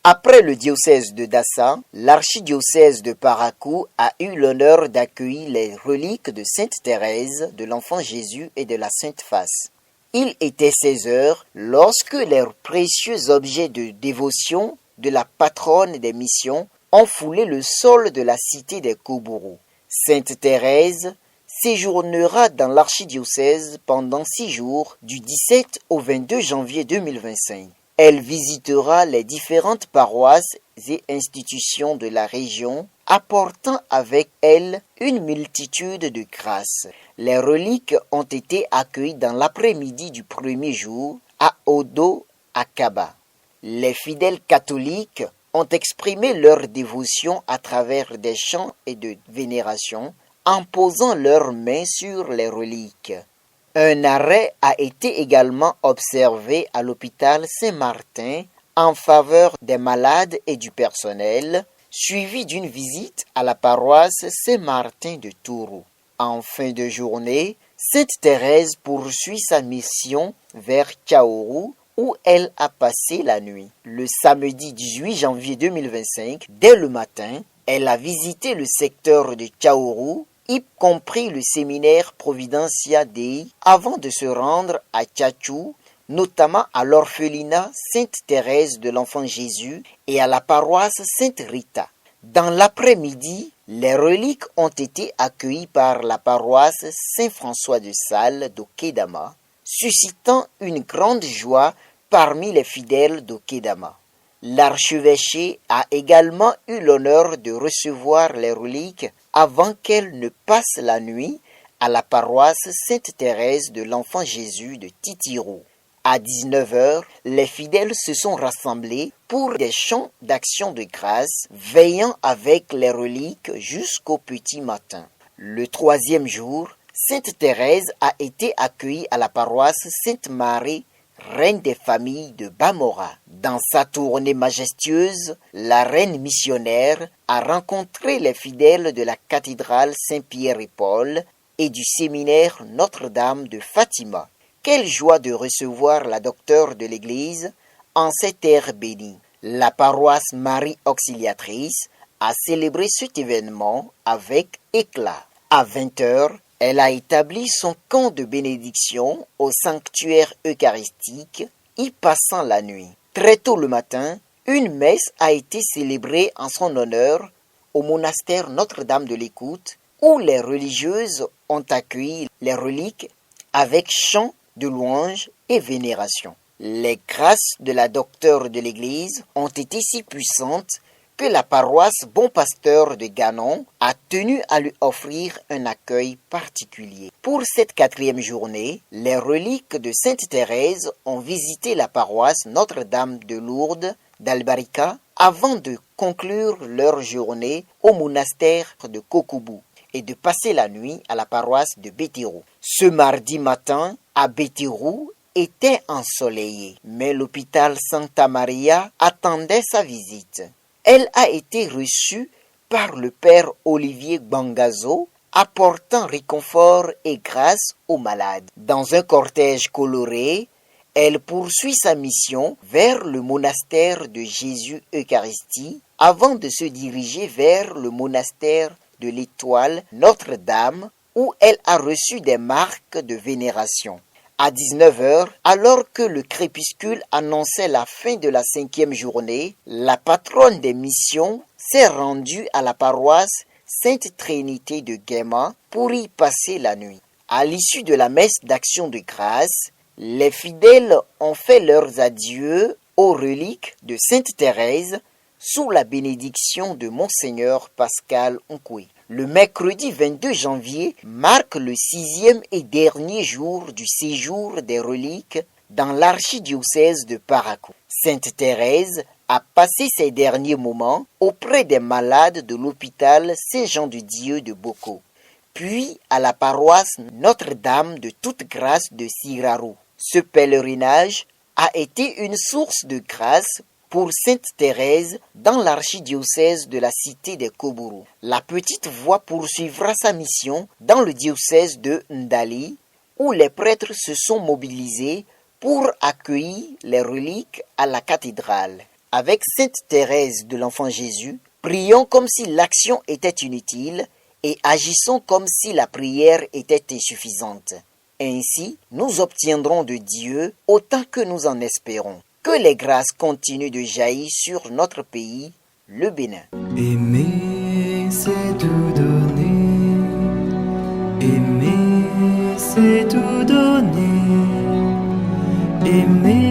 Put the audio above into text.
Après le diocèse de Dassa, l'archidiocèse de Parakou a eu l'honneur d'accueillir les reliques de Sainte Thérèse, de l'Enfant Jésus et de la Sainte Face. Il était 16 heures lorsque les précieux objets de dévotion de la patronne des missions ont foulé le sol de la cité des Koubourou. Sainte Thérèse séjournera dans l'archidiocèse pendant 6 jours du 17 au 22 janvier 2025. Elle visitera les différentes paroisses et institutions de la région, apportant avec elle une multitude de grâces. Les reliques ont été accueillies dans l'après-midi du premier jour à Odo, à Kaba. Les fidèles catholiques ont exprimé leur dévotion à travers des chants et de vénération, en posant leurs mains sur les reliques. Un arrêt a été également observé à l'hôpital Saint-Martin en faveur des malades et du personnel, suivi d'une visite à la paroisse Saint-Martin de Tourou. En fin de journée, Sainte Thérèse poursuit sa mission vers Kaoru où elle a passé la nuit. Le samedi 18 janvier 2025, dès le matin, elle a visité le secteur de Kaoru, y compris le séminaire Providencia Dei, avant de se rendre à Tchatchou, notamment à l'orphelinat Sainte-Thérèse de l'Enfant Jésus et à la paroisse Sainte-Rita. Dans l'après-midi, les reliques ont été accueillies par la paroisse Saint-François de Sales d'Okedama, suscitant une grande joie parmi les fidèles d'Okedama. L'archevêché a également eu l'honneur de recevoir les reliques avant qu'elles ne passent la nuit à la paroisse Sainte-Thérèse de l'Enfant Jésus de Titirou. À 19 heures, les fidèles se sont rassemblés pour des chants d'action de grâce, veillant avec les reliques jusqu'au petit matin. Le troisième jour, Sainte Thérèse a été accueillie à la paroisse Sainte-Marie, reine des familles de Bamora. Dans sa tournée majestueuse, la reine missionnaire a rencontré les fidèles de la cathédrale Saint-Pierre et Paul et du séminaire Notre-Dame de Fatima. Quelle joie de recevoir la docteure de l'Église en cette terre bénie. La paroisse Marie Auxiliatrice a célébré cet événement avec éclat. À 20 heures, elle a établi son camp de bénédiction au sanctuaire eucharistique, y passant la nuit. Très tôt le matin, une messe a été célébrée en son honneur au monastère Notre-Dame de l'Écoute, où les religieuses ont accueilli les reliques avec chants de louange et vénération. Les grâces de la docteure de l'Église ont été si puissantes que la paroisse Bon Pasteur de Ganon a tenu à lui offrir un accueil particulier. Pour cette 4e journée, les reliques de Sainte Thérèse ont visité la paroisse Notre-Dame de Lourdes d'Albarica avant de conclure leur journée au monastère de Kokoubou et de passer la nuit à la paroisse de Bétirou. Ce mardi matin, à Bétirou, était ensoleillé, mais l'hôpital Santa Maria attendait sa visite. Elle a été reçue par le père Olivier Bangazo, apportant réconfort et grâce aux malades. Dans un cortège coloré, elle poursuit sa mission vers le monastère de Jésus-Eucharistie avant de se diriger vers le monastère de l'Étoile Notre-Dame où elle a reçu des marques de vénération. À 19 heures, alors que le crépuscule annonçait la fin de la 5e journée, la patronne des missions s'est rendue à la paroisse Sainte Trinité de Guéma pour y passer la nuit. À l'issue de la messe d'action de grâce, les fidèles ont fait leurs adieux aux reliques de Sainte Thérèse sous la bénédiction de Monseigneur Pascal Nkoué. Le mercredi 22 janvier marque le 6e et dernier jour du séjour des reliques dans l'archidiocèse de Parakou. Sainte Thérèse a passé ses derniers moments auprès des malades de l'hôpital Saint-Jean-de-Dieu de Boko, puis à la paroisse Notre-Dame de Toute-Grâce de Sirarou. Ce pèlerinage a été une source de grâce pour Sainte Thérèse dans l'archidiocèse de la cité des Koubourou. La petite voix poursuivra sa mission dans le diocèse de Ndali, où les prêtres se sont mobilisés pour accueillir les reliques à la cathédrale. Avec Sainte Thérèse de l'Enfant Jésus, prions comme si l'action était inutile et agissons comme si la prière était insuffisante. Ainsi, nous obtiendrons de Dieu autant que nous en espérons. Que les grâces continuent de jaillir sur notre pays, le Bénin. Aimer, c'est tout donner. Aimer, c'est tout donner. Aimer.